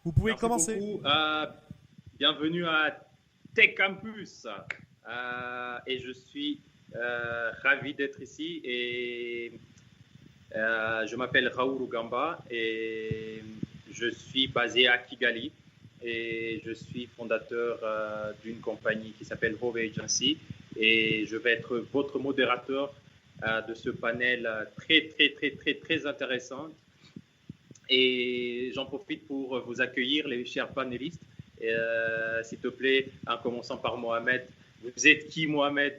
Vous pouvez Merci commencer. beaucoup. Bienvenue à Tech Campus. Et je suis ravi d'être ici. Et je m'appelle Raoul Ugamba et je suis basé à Kigali. Et je suis fondateur d'une compagnie qui s'appelle Hove Agency. Et je vais être votre modérateur de ce panel très intéressant. Et j'en profite pour vous accueillir, les chers panélistes. S'il te plaît, en commençant par Mohamed. Vous êtes qui, Mohamed?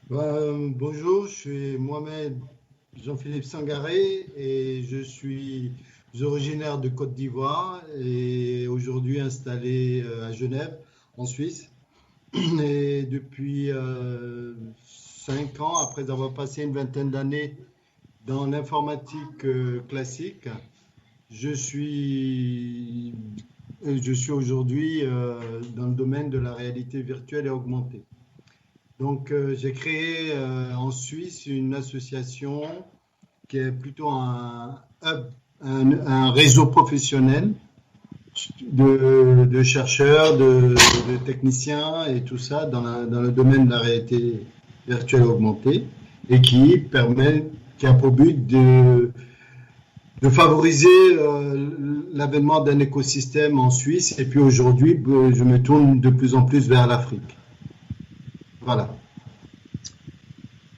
Bonjour, je suis Mohamed Jean-Philippe Sangaré et je suis originaire de Côte d'Ivoire et aujourd'hui installé à Genève, en Suisse. Et depuis 5 ans, après avoir passé une vingtaine d'années dans l'informatique classique, je suis aujourd'hui dans le domaine de la réalité virtuelle et augmentée. Donc, j'ai créé en Suisse une association qui est plutôt un réseau professionnel de chercheurs, de techniciens et tout ça dans le domaine de la réalité virtuelle et augmentée et qui a pour but de favoriser l'avènement d'un écosystème en Suisse. Et puis aujourd'hui, je me tourne de plus en plus vers l'Afrique. Voilà.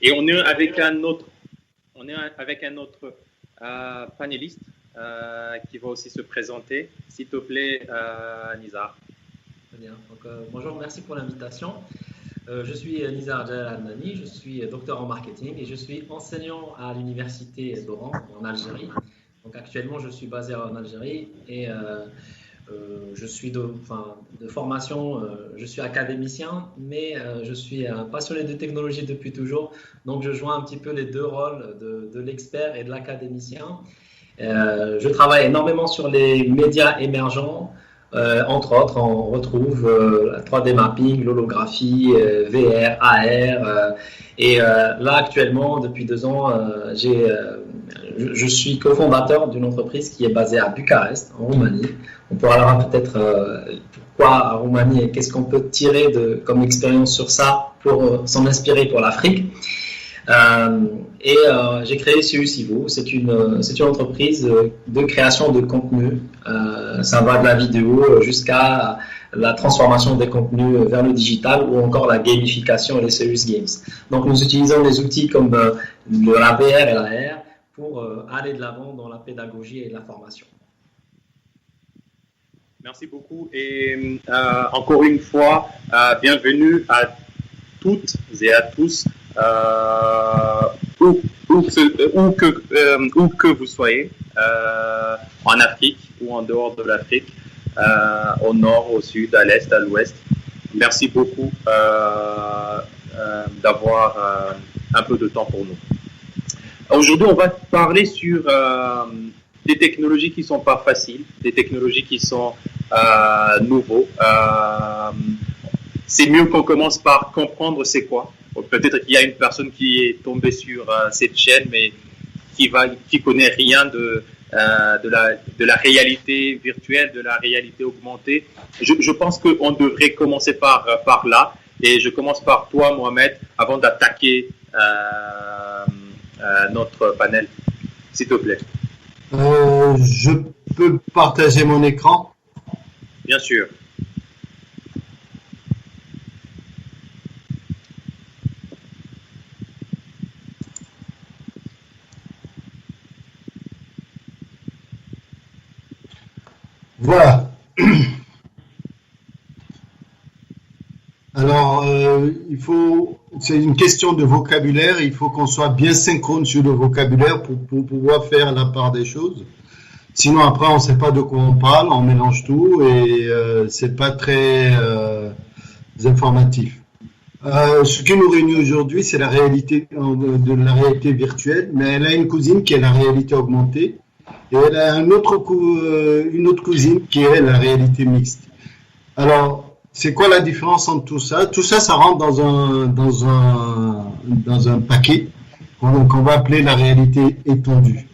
Et on est avec un autre panéliste qui va aussi se présenter. S'il te plaît, Nizar. Très bien. Donc, bonjour, merci pour l'invitation. Je suis Nizar Jalal-Adnani, je suis docteur en marketing et je suis enseignant à l'université d'Oran en Algérie. Donc actuellement, je suis basé en Algérie et je suis de formation, je suis académicien, mais je suis passionné de technologie depuis toujours. Donc je joins un petit peu les deux rôles de l'expert et de l'académicien. Je travaille énormément sur les médias émergents. Entre autres, on retrouve la 3D mapping, l'holographie, VR, AR. Et là, actuellement, depuis 2 ans, je suis cofondateur d'une entreprise qui est basée à Bucarest, en Roumanie. On pourra peut-être pourquoi à Roumanie et qu'est-ce qu'on peut tirer comme expérience sur ça pour s'en inspirer pour l'Afrique. J'ai créé CUSIVO, c'est une entreprise de création de contenu. Ça va de la vidéo jusqu'à la transformation des contenus vers le digital ou encore la gamification et les serious games. Donc nous utilisons des outils comme la VR et la AR pour aller de l'avant dans la pédagogie et la formation. Merci beaucoup et encore une fois, bienvenue à toutes et à tous. Où que vous soyez, en Afrique ou en dehors de l'Afrique, au nord, au sud, à l'est, à l'ouest. Merci beaucoup d'avoir un peu de temps pour nous. Aujourd'hui, on va parler sur des technologies qui ne sont pas faciles, des technologies qui sont nouveaux. C'est mieux qu'on commence par comprendre c'est quoi. Peut-être qu'il y a une personne qui est tombée sur cette chaîne, mais qui connaît rien de la réalité virtuelle, de la réalité augmentée. Je pense qu'on devrait commencer par là. Et je commence par toi, Mohamed, avant d'attaquer notre panel, s'il te plaît. Je peux partager mon écran? Bien sûr. Voilà. Alors, c'est une question de vocabulaire. Il faut qu'on soit bien synchrone sur le vocabulaire pour pouvoir faire la part des choses. Sinon, après, on ne sait pas de quoi on parle, on mélange tout et c'est pas très informatif. Ce qui nous réunit aujourd'hui, c'est la réalité de la réalité virtuelle, mais elle a une cousine qui est la réalité augmentée. Et elle a une autre cousine qui est la réalité mixte. Alors, c'est quoi la différence entre tout ça? Tout ça, ça rentre dans un paquet qu'on va appeler la réalité étendue.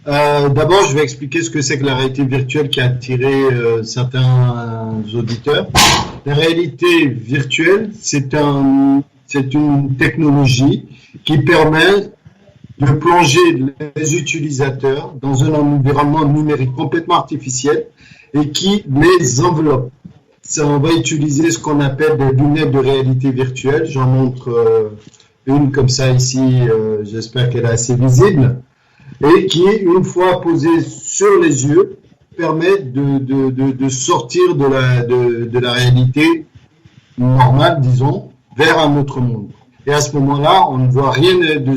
D'abord, je vais expliquer ce que c'est que la réalité virtuelle qui a attiré certains auditeurs. La réalité virtuelle, c'est une technologie qui permet de plonger les utilisateurs dans un environnement numérique complètement artificiel et qui les enveloppe. On va utiliser ce qu'on appelle des lunettes de réalité virtuelle. J'en montre une comme ça ici, j'espère qu'elle est assez visible, et qui, une fois posée sur les yeux, permet de sortir de la réalité normale, disons, vers un autre monde. Et à ce moment-là, on ne voit rien de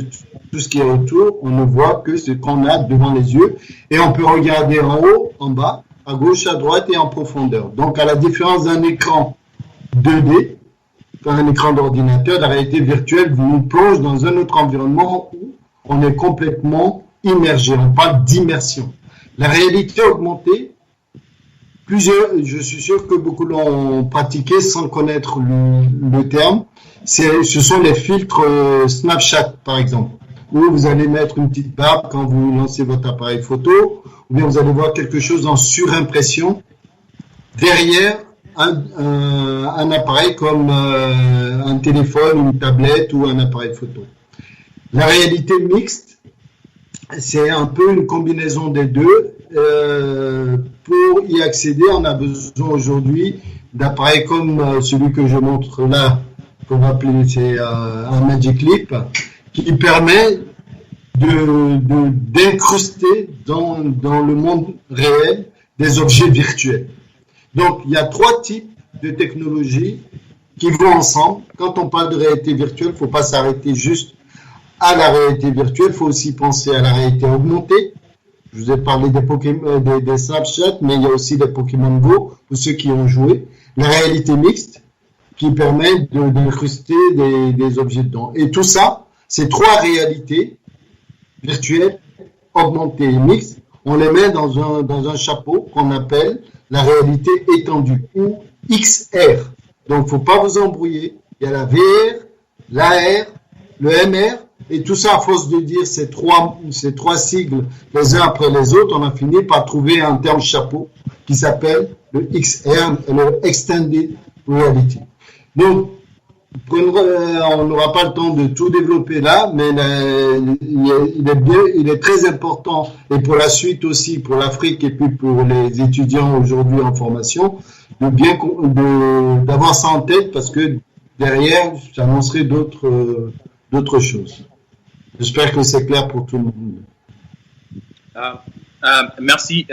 tout ce qui est autour, on ne voit que ce qu'on a devant les yeux, et on peut regarder en haut, en bas, à gauche, à droite et en profondeur. Donc, à la différence d'un écran 2D, un écran d'ordinateur, la réalité virtuelle nous plonge dans un autre environnement où on est complètement immergé. On parle d'immersion. La réalité augmentée, je suis sûr que beaucoup l'ont pratiqué sans connaître le terme. Ce sont les filtres Snapchat, par exemple, où vous allez mettre une petite barbe quand vous lancez votre appareil photo, ou bien vous allez voir quelque chose en surimpression derrière un appareil comme un téléphone, une tablette ou un appareil photo. La réalité mixte, c'est un peu une combinaison des deux. Pour y accéder, on a besoin aujourd'hui d'appareils comme celui que je montre là, qu'on va appeler un Magic Leap, qui permet d'incruster dans le monde réel des objets virtuels. Donc, il y a 3 types de technologies qui vont ensemble. Quand on parle de réalité virtuelle, il ne faut pas s'arrêter juste à la réalité virtuelle, il faut aussi penser à la réalité augmentée. Je vous ai parlé des Snapchat, mais il y a aussi des Pokémon Go, pour ceux qui ont joué. La réalité mixte, qui permet d'incruster des objets dedans. Et tout ça, ces 3 réalités virtuelles, augmentées et mixtes, on les met dans un chapeau qu'on appelle la réalité étendue, ou XR. Donc, il ne faut pas vous embrouiller. Il y a la VR, l'AR, le MR, et tout ça, à force de dire ces trois sigles les uns après les autres, on a fini par trouver un terme chapeau qui s'appelle le XR, le Extended Reality. Donc, on n'aura pas le temps de tout développer là, mais il est très important, et pour la suite aussi, pour l'Afrique et puis pour les étudiants aujourd'hui en formation, d'avoir ça en tête, parce que derrière, j'annoncerai d'autres choses. J'espère que c'est clair pour tout le monde. Merci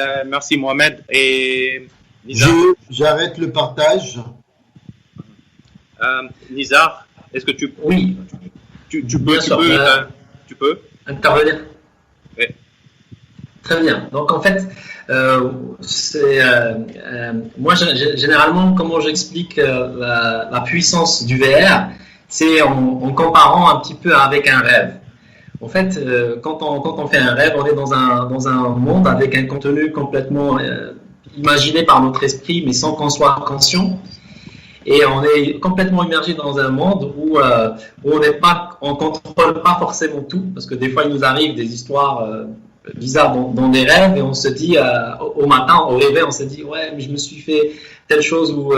Mohamed. Et Nizar, j'arrête le partage. Nizar, est-ce que tu peux intervenir? Oui. Très bien. Donc en fait, moi généralement comment j'explique la puissance du VR, c'est en comparant un petit peu avec un rêve. En fait, quand on fait un rêve, on est dans un monde avec un contenu complètement imaginé par notre esprit, mais sans qu'on soit conscient. Et on est complètement immergé dans un monde où on contrôle pas forcément tout, parce que des fois il nous arrive des histoires bizarres dans des rêves, et on se dit au matin, au réveil, on se dit ouais, mais je me suis fait telle chose, ou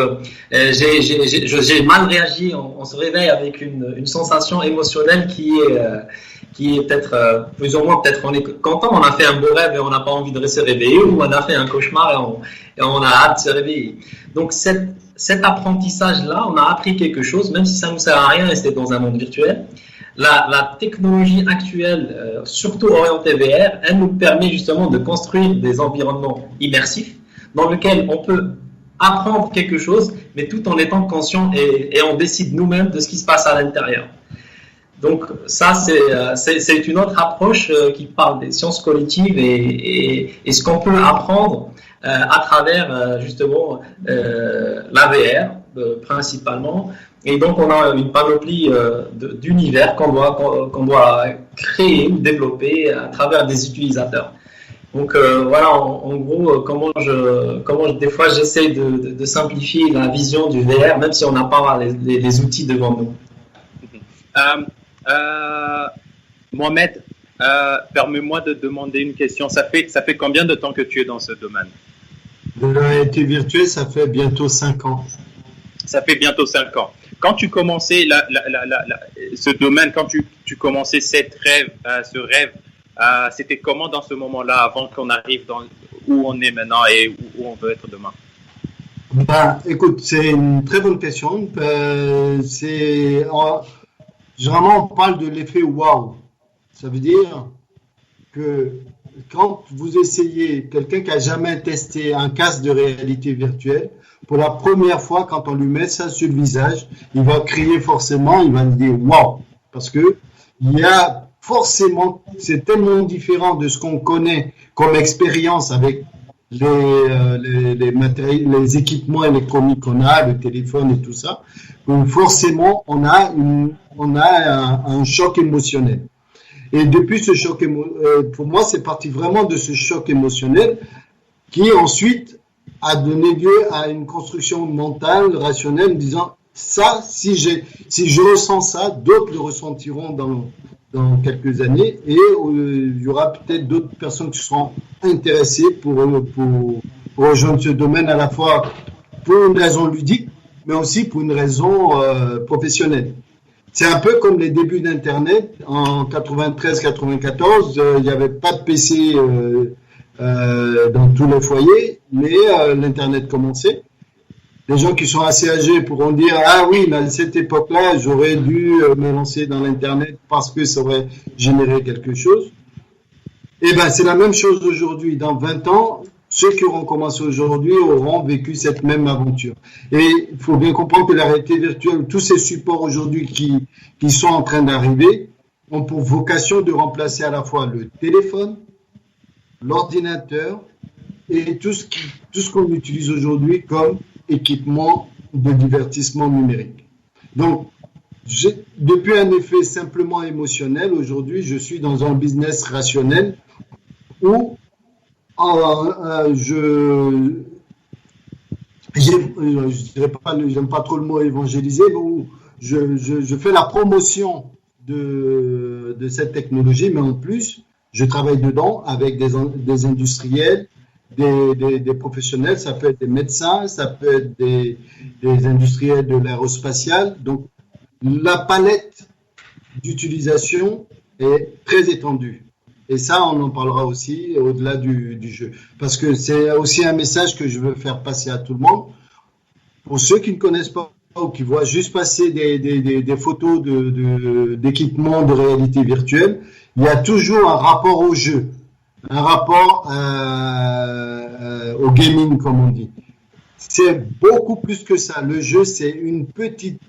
j'ai mal réagi. On se réveille avec une sensation émotionnelle qui est peut-être plus ou moins, peut-être on est content, on a fait un beau rêve et on n'a pas envie de se réveiller, ou on a fait un cauchemar et on a hâte de se réveiller. Donc cet apprentissage-là, on a appris quelque chose, même si ça ne nous sert à rien et c'était dans un monde virtuel. La technologie actuelle, surtout orientée VR, elle nous permet justement de construire des environnements immersifs dans lesquels on peut apprendre quelque chose, mais tout en étant conscient, et on décide nous-mêmes de ce qui se passe à l'intérieur. Donc ça, c'est une autre approche qui parle des sciences cognitives et ce qu'on peut apprendre à travers justement la VR principalement. Et donc on a une panoplie d'univers qu'on doit créer ou développer à travers des utilisateurs. Donc voilà, en gros, comment des fois j'essaie de simplifier la vision du VR, même si on n'a pas les outils devant nous. Mohamed, Permets-moi de demander une question. Ça fait combien de temps que tu es dans ce domaine? De la réalité virtuelle, ça fait bientôt 5 ans. Ça fait bientôt 5 ans. Quand tu commençais ce domaine, quand tu commençais ce rêve, c'était comment dans ce moment-là, avant qu'on arrive où on est maintenant et où on veut être demain? Écoute, c'est une très bonne question. Généralement, on parle de l'effet wow. Ça veut dire que quand vous essayez, quelqu'un qui a jamais testé un casque de réalité virtuelle, pour la première fois, quand on lui met ça sur le visage, il va crier forcément, il va dire wow, parce que il y a forcément, c'est tellement différent de ce qu'on connaît comme expérience avec les matériels, les équipements électroniques qu'on a, le téléphone et tout ça, que forcément on a un choc émotionnel. Et depuis ce choc, pour moi, c'est parti vraiment de ce choc émotionnel qui ensuite a donné lieu à une construction mentale, rationnelle, en disant ça, si je ressens ça, d'autres le ressentiront dans quelques années et il y aura peut-être d'autres personnes qui seront intéressées pour rejoindre ce domaine à la fois pour une raison ludique, mais aussi pour une raison professionnelle. C'est un peu comme les débuts d'Internet. En 93-94, il n'y avait pas de PC dans tous les foyers, mais l'Internet commençait. Les gens qui sont assez âgés pourront dire « Ah oui, mais à cette époque-là, j'aurais dû me lancer dans l'Internet parce que ça aurait généré quelque chose. » Eh bien, c'est la même chose aujourd'hui. Dans 20 ans, ceux qui auront commencé aujourd'hui auront vécu cette même aventure. Et il faut bien comprendre que la réalité virtuelle, tous ces supports aujourd'hui qui sont en train d'arriver, ont pour vocation de remplacer à la fois le téléphone, l'ordinateur et tout ce qu'on utilise aujourd'hui comme équipement de divertissement numérique. Donc, depuis un effet simplement émotionnel, aujourd'hui, je suis dans un business rationnel où j'aime pas trop le mot évangéliser, mais où je fais la promotion de cette technologie, mais en plus, je travaille dedans avec des industriels, des professionnels, ça peut être des médecins, ça peut être des industriels de l'aérospatial. Donc, la palette d'utilisation est très étendue. Et ça, on en parlera aussi au-delà du jeu. Parce que c'est aussi un message que je veux faire passer à tout le monde. Pour ceux qui ne connaissent pas ou qui voient juste passer des photos d'équipements de réalité virtuelle, il y a toujours un rapport au jeu, un rapport au gaming, comme on dit. C'est beaucoup plus que ça. Le jeu, c'est une petite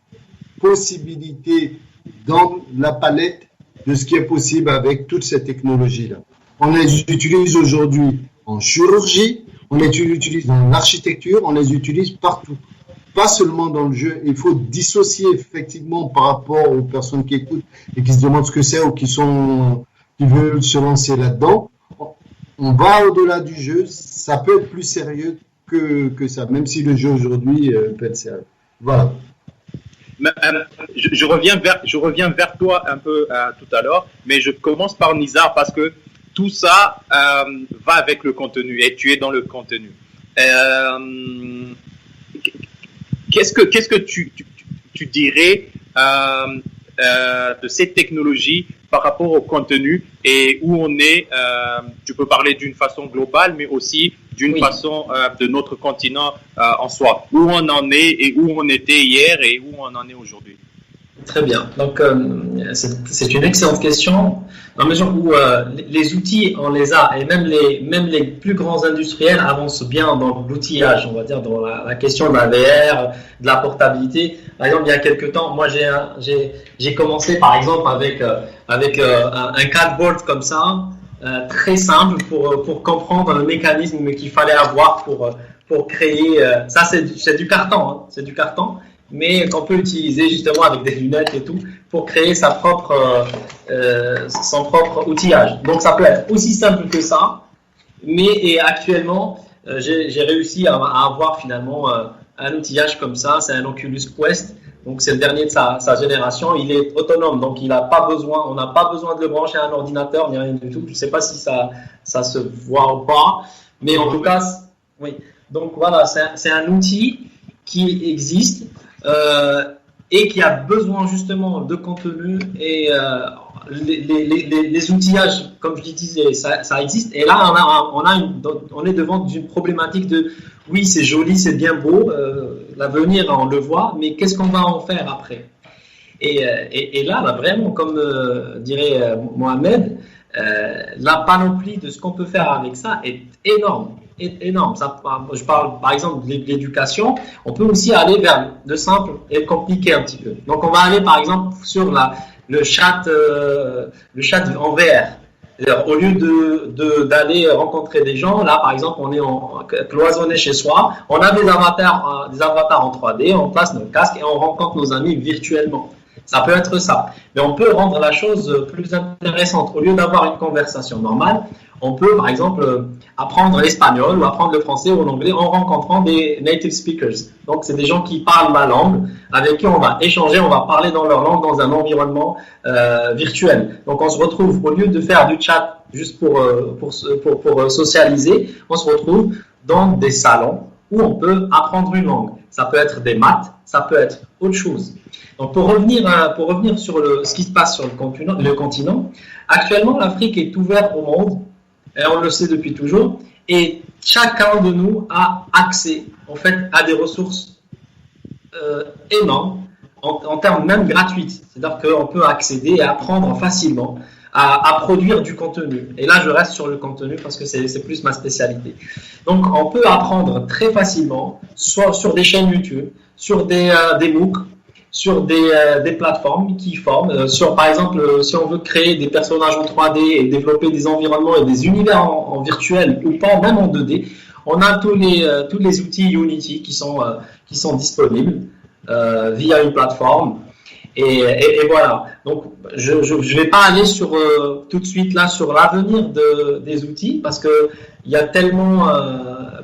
possibilité dans la palette de ce qui est possible avec toutes ces technologies-là. On les utilise aujourd'hui en chirurgie, on les utilise dans l'architecture, on les utilise partout. Pas seulement dans le jeu. Il faut dissocier effectivement par rapport aux personnes qui écoutent et qui se demandent ce que c'est ou qui veulent se lancer là-dedans. On va au-delà du jeu. Ça peut être plus sérieux que ça, même si le jeu aujourd'hui peut être sérieux. Voilà. Je reviens vers toi un peu tout à l'heure, mais je commence par Nizar parce que tout ça va avec le contenu et tu es dans le contenu. Qu'est-ce que tu dirais de cette technologie par rapport au contenu et où on est? Tu peux parler d'une façon globale, mais aussi d'une façon de notre continent en soi. Où on en est et où on était hier et où on en est aujourd'hui. Très bien. Donc, c'est une excellente question. Dans la mesure où les outils, on les a, et même les plus grands industriels avancent bien dans l'outillage, on va dire, dans la question de la VR, de la portabilité. Par exemple, il y a quelques temps, moi, j'ai commencé, par exemple, avec un cardboard comme ça, très simple pour comprendre le mécanisme qu'il fallait avoir pour créer. Ça, c'est du carton, hein, c'est du carton. Mais qu'on peut utiliser justement avec des lunettes et tout pour créer son propre outillage. Donc ça peut être aussi simple que ça, mais actuellement j'ai réussi à avoir finalement un outillage comme ça, c'est un Oculus Quest Donc c'est le dernier de sa génération. Il est autonome, donc on n'a pas besoin de le brancher à un ordinateur ni rien du tout. Je ne sais pas si ça se voit ou pas, mais en tout cas, oui. Donc voilà, c'est un outil qui existe et qui a besoin justement de contenu et les outillages, comme je disais, ça existe. Et là, on est devant une problématique de oui, c'est joli, c'est bien beau, l'avenir, on le voit, mais qu'est-ce qu'on va en faire après? Et là, vraiment, comme dirait Mohamed, la panoplie de ce qu'on peut faire avec ça est énorme. Énorme. Je parle par exemple de l'éducation. On peut aussi aller vers le simple et le compliqué un petit peu. Donc, on va aller par exemple sur le chat en VR. Au lieu d'aller rencontrer des gens, là par exemple, on est cloisonné chez soi, on a des avatars en 3D, on place nos casques et on rencontre nos amis virtuellement. Ça peut être ça. Mais on peut rendre la chose plus intéressante. Au lieu d'avoir une conversation normale, on peut par exemple apprendre l'espagnol ou apprendre le français ou l'anglais en rencontrant des native speakers. Donc c'est des gens qui parlent ma langue, avec qui on va échanger, on va parler dans leur langue dans un environnement virtuel. Donc on se retrouve, au lieu de faire du chat juste pour socialiser, on se retrouve dans des salons où on peut apprendre une langue. Ça peut être des maths, ça peut être autre chose. Donc pour revenir sur ce qui se passe sur le continent, actuellement l'Afrique est ouverte au monde, et on le sait depuis toujours, et chacun de nous a accès en fait à des ressources énormes, en termes même gratuites. C'est-à-dire qu'on peut accéder et apprendre facilement à produire du contenu. Et là, je reste sur le contenu parce que c'est plus ma spécialité. Donc, on peut apprendre très facilement, soit sur des chaînes YouTube, sur des MOOC, sur des plateformes qui forment. Par exemple, si on veut créer des personnages en 3D et développer des environnements et des univers en virtuel ou pas, même en 2D, on a tous les outils Unity qui sont disponibles via une plateforme. Et voilà. Donc, je vais pas aller tout de suite là sur l'avenir des outils parce que il y a tellement,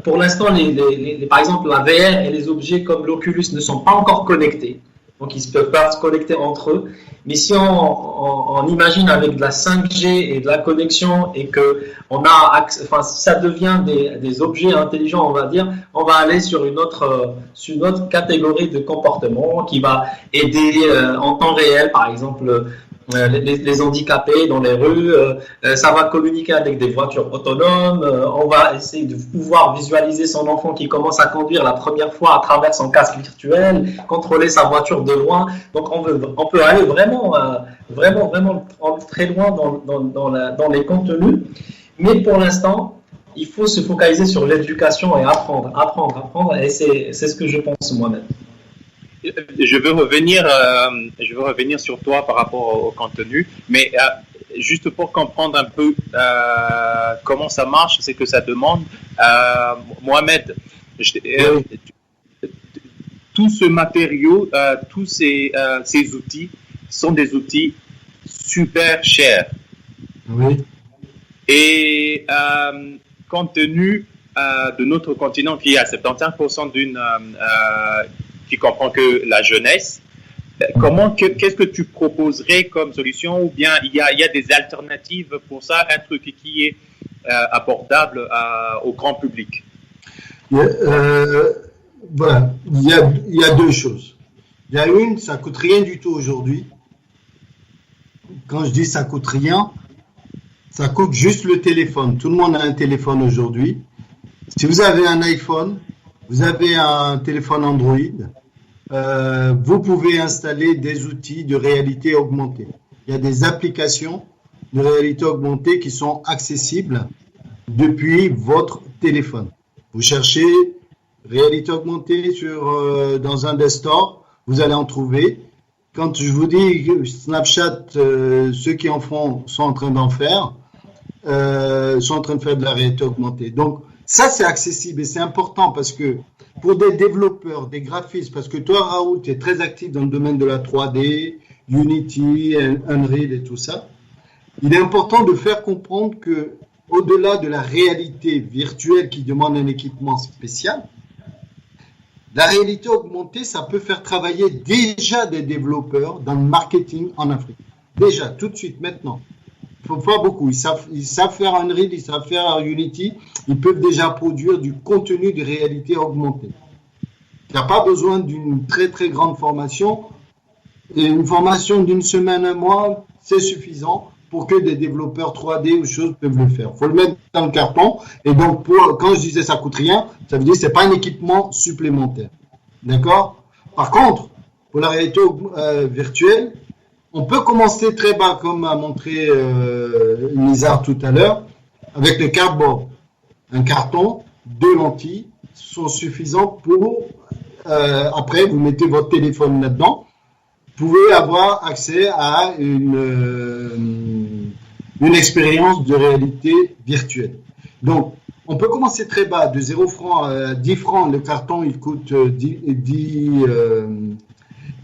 pour l'instant, par exemple, la VR et les objets comme l'Oculus ne sont pas encore connectés. Donc, ils ne peuvent pas se connecter entre eux. Mais si on imagine avec de la 5G et de la connexion et que si ça devient des objets intelligents, on va dire, on va aller sur une autre catégorie de comportement qui va aider en temps réel, par exemple, les handicapés dans les rues. Ça va communiquer avec des voitures autonomes. On va essayer de pouvoir visualiser son enfant qui commence à conduire la première fois à travers son casque virtuel, contrôler sa voiture de loin. Donc on peut aller vraiment très loin dans les contenus. Mais pour l'instant, il faut se focaliser sur l'éducation et apprendre. Et c'est ce que je pense moi-même. Je veux revenir sur toi par rapport au contenu, mais juste pour comprendre un peu comment ça marche, c'est que ça demande, Mohamed, tout ce matériau, tous ces outils sont des outils super chers. Oui. Et compte tenu de notre continent qui est à 75% qui comprend que la jeunesse, qu'est-ce que tu proposerais comme solution, ou bien il y a des alternatives pour ça, un truc qui est abordable au grand public? Voilà, il y a deux choses. Il y a une, ça coûte rien du tout aujourd'hui. Quand je dis ça coûte rien, ça coûte juste le téléphone. Tout le monde a un téléphone aujourd'hui. Si vous avez un iPhone, vous avez un téléphone Android, vous pouvez installer des outils de réalité augmentée. Il y a des applications de réalité augmentée qui sont accessibles depuis votre téléphone. Vous cherchez réalité augmentée dans un desktop, vous allez en trouver. Quand je vous dis Snapchat, ceux qui en font sont en train d'en faire, sont en train de faire de la réalité augmentée. Donc, ça, c'est accessible et c'est important parce que pour des développeurs, des graphistes, parce que toi, Raoul, tu es très actif dans le domaine de la 3D, Unity, Unreal et tout ça, il est important de faire comprendre que au-delà de la réalité virtuelle qui demande un équipement spécial, La réalité augmentée, ça peut faire travailler déjà des développeurs dans le marketing en Afrique. Déjà, tout de suite, maintenant. Il faut pas beaucoup. Ils savent faire Unreal, ils savent faire Unity. Ils peuvent déjà produire du contenu de réalité augmentée. Il n'y a pas besoin d'une très très grande formation. Et une formation d'une semaine, un mois, c'est suffisant pour que des développeurs 3D ou choses peuvent le faire. Il faut le mettre dans le carton. Et donc, quand je disais ça coûte rien, ça veut dire que ce n'est pas un équipement supplémentaire. D'accord? Par contre, pour la réalité virtuelle, on peut commencer très bas, comme a montré Nizar tout à l'heure, avec le cardboard. Un carton, 2 lentilles sont suffisants pour... après, vous mettez votre téléphone là-dedans. Vous pouvez avoir accès à une expérience de réalité virtuelle. Donc, on peut commencer très bas, de 0 francs à 10 francs. Le carton, il coûte 10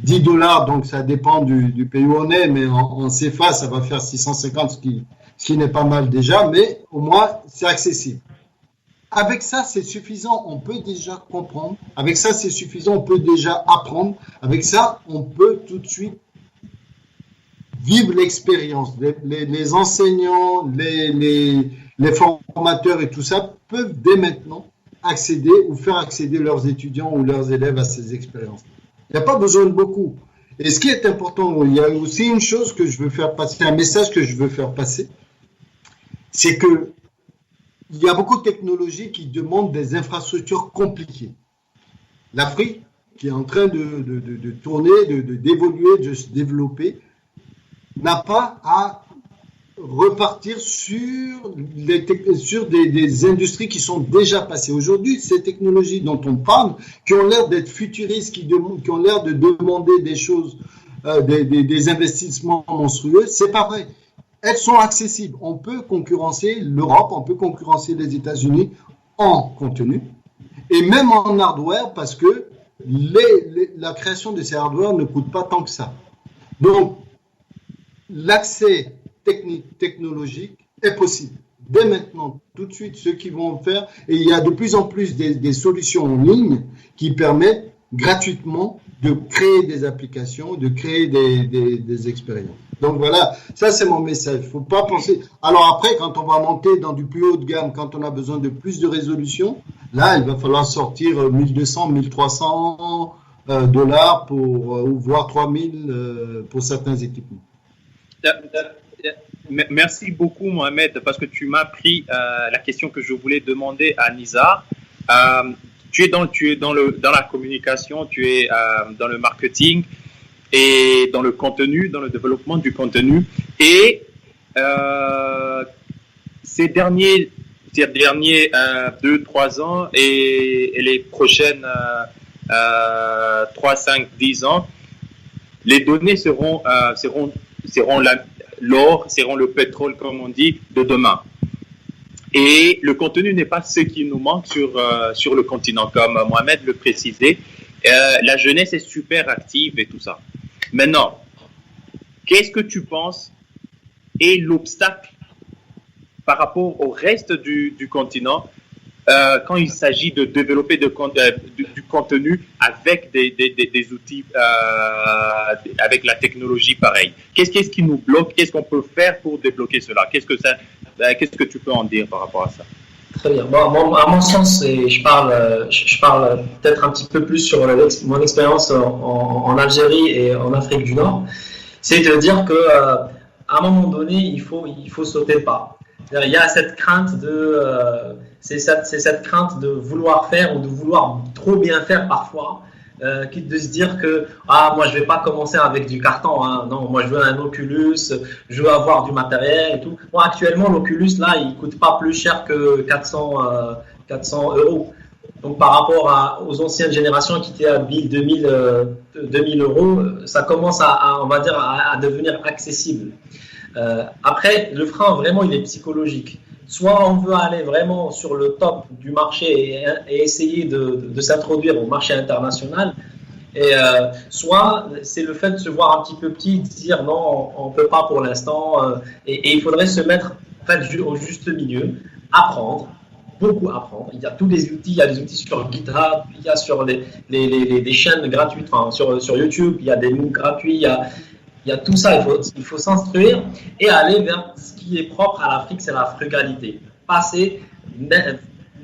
$, donc ça dépend du pays où on est, mais en CFA, ça va faire 650, ce qui n'est pas mal déjà, mais au moins, c'est accessible. Avec ça, c'est suffisant, on peut déjà comprendre. Avec ça, c'est suffisant, on peut déjà apprendre. Avec ça, on peut tout de suite vivre l'expérience. Les enseignants, les formateurs et tout ça peuvent dès maintenant accéder ou faire accéder leurs étudiants ou leurs élèves à ces expériences. Il n'y a pas besoin de beaucoup. Et ce qui est important, il y a aussi une chose que je veux faire passer, un message que je veux faire passer, c'est que il y a beaucoup de technologies qui demandent des infrastructures compliquées. L'Afrique, qui est en train de tourner, d'évoluer, de se développer, n'a pas à repartir sur des industries qui sont déjà passées. Aujourd'hui, ces technologies dont on parle, qui ont l'air d'être futuristes, qui ont l'air de demander des choses, des investissements monstrueux, c'est pas vrai. Elles sont accessibles. On peut concurrencer l'Europe, on peut concurrencer les États-Unis en contenu et même en hardware parce que la création de ces hardware ne coûte pas tant que ça. Donc, l'accès technologique est possible. Dès maintenant, tout de suite, ceux qui vont faire, et il y a de plus en plus des solutions en ligne qui permettent gratuitement de créer des applications, de créer des expériences. Donc voilà, ça c'est mon message. Il ne faut pas penser. Alors après, quand on va monter dans du plus haut de gamme, quand on a besoin de plus de résolution, là, il va falloir sortir 1200, 1300 $ ou voire 3000 pour certains équipements. Merci beaucoup, Mohamed, parce que tu m'as pris la question que je voulais demander à Nizar. Tu es dans la communication, tu es dans le marketing et dans le contenu, dans le développement du contenu. Et ces derniers 2-3 ans et les prochaines 3, 5, 10 ans, les données seront l'or, seront le pétrole, comme on dit, de demain. Et le contenu n'est pas ce qui nous manque sur le continent, comme Mohamed le précisait. La jeunesse est super active et tout ça. Maintenant, qu'est-ce que tu penses est l'obstacle par rapport au reste du continent quand il s'agit de développer du contenu avec des outils, avec la technologie pareille? Qu'est-ce qui nous bloque? Qu'est-ce qu'on peut faire pour débloquer cela? Qu'est-ce que tu peux en dire par rapport à ça? Très bien. Bon, à mon sens, et je parle peut-être un petit peu plus sur mon expérience en Algérie et en Afrique du Nord, c'est de dire que à un moment donné, il faut sauter le pas. Il y a cette crainte c'est cette crainte de vouloir faire ou de vouloir trop bien faire parfois, quitte de se dire que moi je vais pas commencer avec du carton, non, moi je veux un Oculus, je veux avoir du matériel et tout. Bon, actuellement l'Oculus là il coûte pas plus cher que 400 €. Donc par rapport aux anciennes générations qui étaient à 2000 €, ça commence on va dire à devenir accessible. Après, le frein vraiment il est psychologique. Soit on veut aller vraiment sur le top du marché et essayer de s'introduire au marché international, et soit c'est le fait de se voir un petit peu petit, de dire non, on ne peut pas pour l'instant, et il faudrait se mettre en fait, au juste milieu, apprendre, beaucoup apprendre. Il y a tous les outils, il y a des outils sur GitHub, il y a sur les chaînes gratuites, enfin, sur YouTube, il y a des MOOC gratuits, il y a tout ça. Il faut s'instruire et aller vers ce qui est propre à l'Afrique, c'est la frugalité.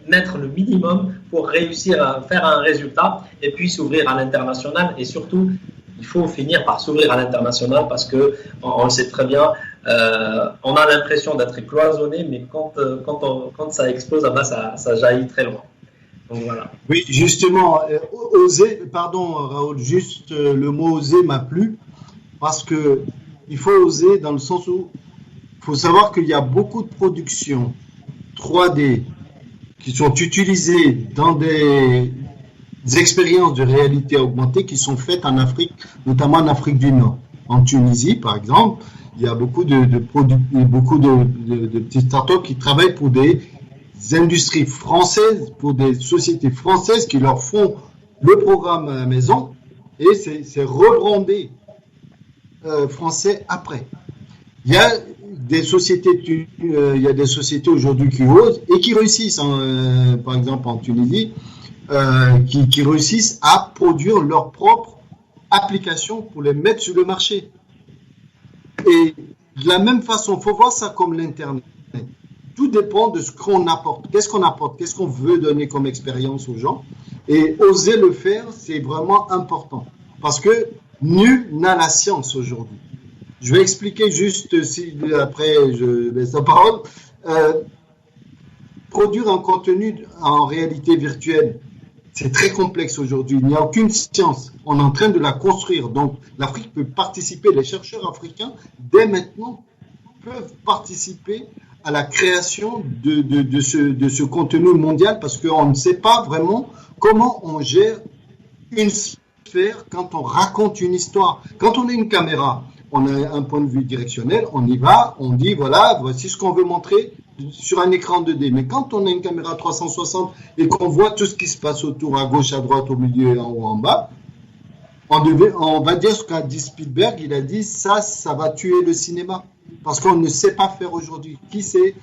Mettre le minimum pour réussir à faire un résultat et puis s'ouvrir à l'international. Et surtout, il faut finir par s'ouvrir à l'international parce qu'on le sait très bien, on a l'impression d'être cloisonné, mais quand ça explose, ça jaillit très loin. Donc, voilà. Oui, justement, oser, pardon Raoul, juste le mot oser m'a plu parce qu'il faut oser dans le sens où il faut savoir qu'il y a beaucoup de productions 3D qui sont utilisées dans des expériences de réalité augmentée qui sont faites en Afrique, notamment en Afrique du Nord. En Tunisie, par exemple, il y a beaucoup de petites startups qui travaillent pour des industries françaises, pour des sociétés françaises qui leur font le programme à la maison et c'est rebrandé français après. Il y a des sociétés aujourd'hui qui osent et qui réussissent, par exemple en Tunisie, qui réussissent à produire leurs propres applications pour les mettre sur le marché. Et de la même façon, il faut voir ça comme l'Internet. Tout dépend de ce qu'on apporte. Qu'est-ce qu'on veut donner comme expérience aux gens. Et oser le faire, c'est vraiment important. Parce que nul n'a la science aujourd'hui. Je vais expliquer juste, après je laisse la parole. Produire un contenu en réalité virtuelle, c'est très complexe aujourd'hui. Il n'y a aucune science. On est en train de la construire. Donc, l'Afrique peut participer. Les chercheurs africains, dès maintenant, peuvent participer à la création de ce contenu mondial parce qu'on ne sait pas vraiment comment on gère une sphère quand on raconte une histoire. Quand on a une caméra, on a un point de vue directionnel, on y va, on dit voilà, voici ce qu'on veut montrer sur un écran 2D. Mais quand on a une caméra 360 et qu'on voit tout ce qui se passe autour, à gauche, à droite, au milieu, en haut, en bas, on va dire ce qu'a dit Spielberg, il a dit ça va tuer le cinéma. Parce qu'on ne sait pas faire aujourd'hui. Qui sait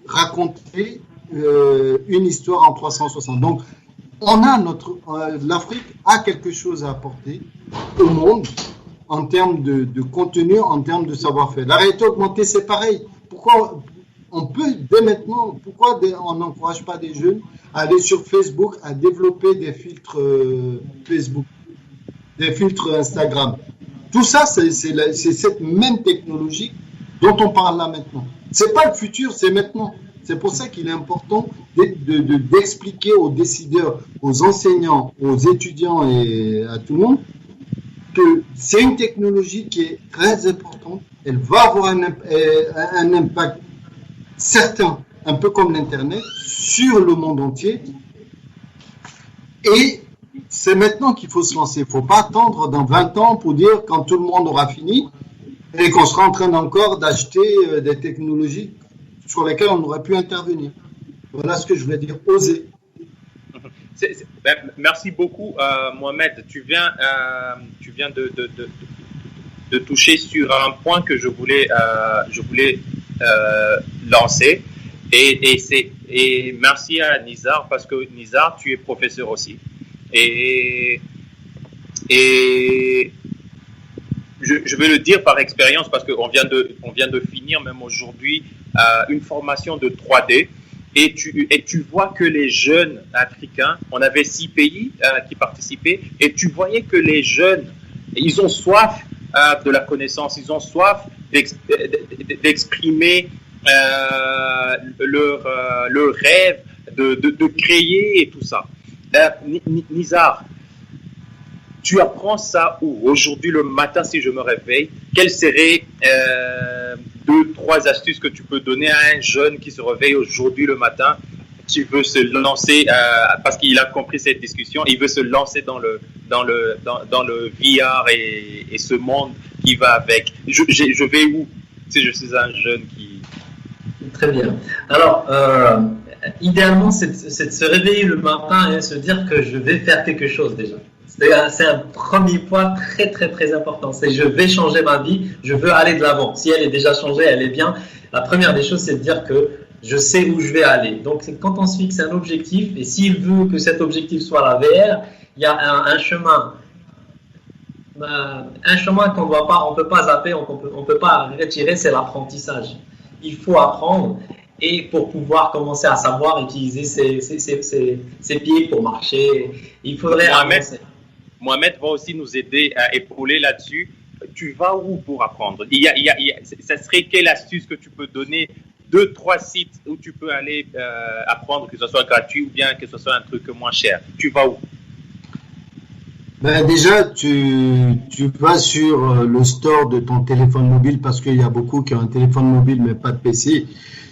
raconter une histoire en 360? Donc, l'Afrique a quelque chose à apporter au monde en termes de contenu, en termes de savoir-faire. La réalité augmentée, c'est pareil. Pourquoi on peut, dès maintenant, pourquoi on n'encourage pas des jeunes à aller sur Facebook, à développer des filtres Facebook, des filtres Instagram? Tout ça, c'est cette même technologie dont on parle là maintenant. C'est pas le futur, c'est maintenant. C'est pour ça qu'il est important d'expliquer aux décideurs, aux enseignants, aux étudiants et à tout le monde que c'est une technologie qui est très importante. Elle va avoir un impact certain, un peu comme l'Internet, sur le monde entier. Et c'est maintenant qu'il faut se lancer. Il ne faut pas attendre dans 20 ans pour dire quand tout le monde aura fini et qu'on sera en train encore d'acheter des technologies sur lesquelles on aurait pu intervenir. Voilà ce que je voulais dire. Oser. Merci beaucoup, Mohamed. Tu viens de toucher sur un point que je voulais lancer. Et merci à Nizar parce que Nizar, tu es professeur aussi. Et je vais le dire par expérience parce qu'on vient de finir même aujourd'hui une formation de 3D et tu vois que les jeunes africains, on avait 6 pays qui participaient et tu voyais que les jeunes, ils ont soif de la connaissance, ils ont soif d'exprimer leur rêve, de créer et tout ça. Nizar, tu apprends ça où? Aujourd'hui, le matin, si je me réveille, quelles seraient 2-3 astuces que tu peux donner à un jeune qui se réveille aujourd'hui le matin, qui veut se lancer, parce qu'il a compris cette discussion, il veut se lancer dans le VR et ce monde qui va avec. Je vais où si je suis un jeune qui... Très bien. Alors, idéalement, c'est de se réveiller le matin et se dire que je vais faire quelque chose déjà. C'est un premier point très très très important. C'est je vais changer ma vie, je veux aller de l'avant. Si elle est déjà changée, elle est bien. La première des choses, c'est de dire que je sais où je vais aller. Donc, quand on se fixe un objectif, et s'il veut que cet objectif soit la VR, il y a un chemin qu'on doit pas, on peut pas zapper, on peut pas retirer, c'est l'apprentissage. Il faut apprendre, et pour pouvoir commencer à savoir utiliser ses pieds pour marcher, il faudrait avancer. Mohamed va aussi nous aider à épauler là-dessus. Tu vas où pour apprendre? Ça serait quelle astuce que tu peux donner? 2-3 sites où tu peux aller apprendre, que ce soit gratuit ou bien que ce soit un truc moins cher. Tu vas où? Ben déjà, tu vas sur le store de ton téléphone mobile parce qu'il y a beaucoup qui ont un téléphone mobile mais pas de PC.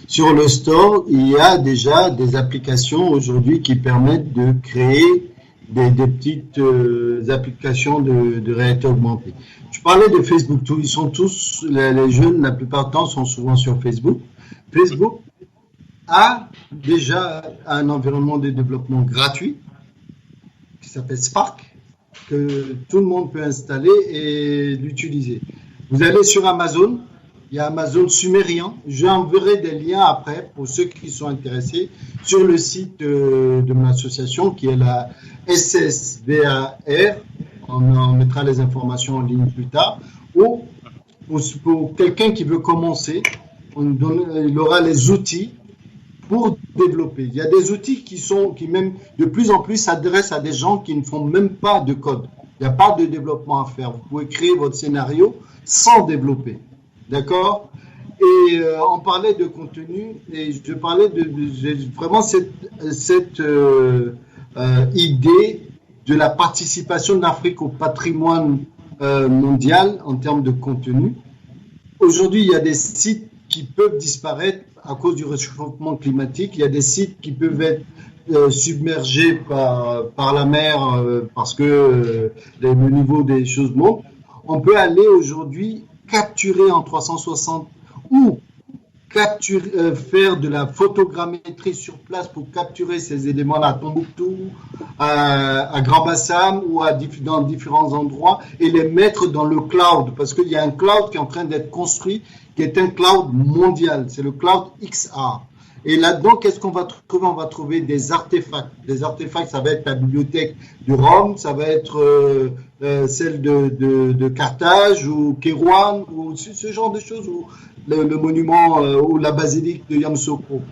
Sur le store, il y a déjà des applications aujourd'hui qui permettent de créer des petites applications de réalité augmentée. Je parlais de Facebook, ils sont tous, les jeunes, la plupart du temps, sont souvent sur Facebook. Facebook a déjà un environnement de développement gratuit qui s'appelle Spark, que tout le monde peut installer et l'utiliser. Vous allez sur Amazon, il y a Amazon Sumerian. J'enverrai des liens après pour ceux qui sont intéressés sur le site de mon association qui est la SSVAR. On mettra les informations en ligne plus tard. Ou pour quelqu'un qui veut commencer, il aura les outils pour développer. Il y a des outils qui même de plus en plus s'adressent à des gens qui ne font même pas de code. Il n'y a pas de développement à faire. Vous pouvez créer votre scénario sans développer. D'accord? Et on parlait de contenu et je parlais de vraiment cette idée de la participation de l'Afrique au patrimoine mondial en termes de contenu. Aujourd'hui, il y a des sites qui peuvent disparaître à cause du réchauffement climatique. Il y a des sites qui peuvent être submergés par la mer parce que le niveau des choses monte. On peut aller aujourd'hui capturer en 360 ou faire de la photogrammétrie sur place pour capturer ces éléments à Tombouctou, à Grand-Bassam ou dans différents endroits et les mettre dans le cloud parce qu'il y a un cloud qui est en train d'être construit qui est un cloud mondial, c'est le cloud XR. Et là-dedans, qu'est-ce qu'on va trouver? On va trouver des artefacts. Des artefacts, ça va être la bibliothèque de Rome, ça va être celle de Carthage ou Kérouan, ou ce genre de choses, ou le monument ou la basilique de Yamoussoukro.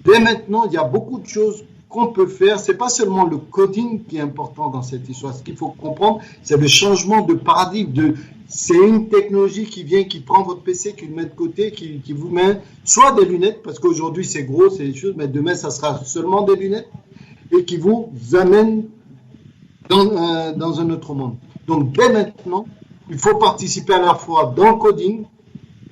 Dès maintenant, il y a beaucoup de choses qu'on peut faire. C'est pas seulement le coding qui est important dans cette histoire. Ce qu'il faut comprendre, c'est le changement de paradigme. C'est une technologie qui vient, qui prend votre PC, qui le met de côté, qui vous met soit des lunettes, parce qu'aujourd'hui c'est gros, c'est des choses, mais demain ça sera seulement des lunettes, et qui vous amène dans un autre monde. Donc dès maintenant, il faut participer à la fois dans le coding,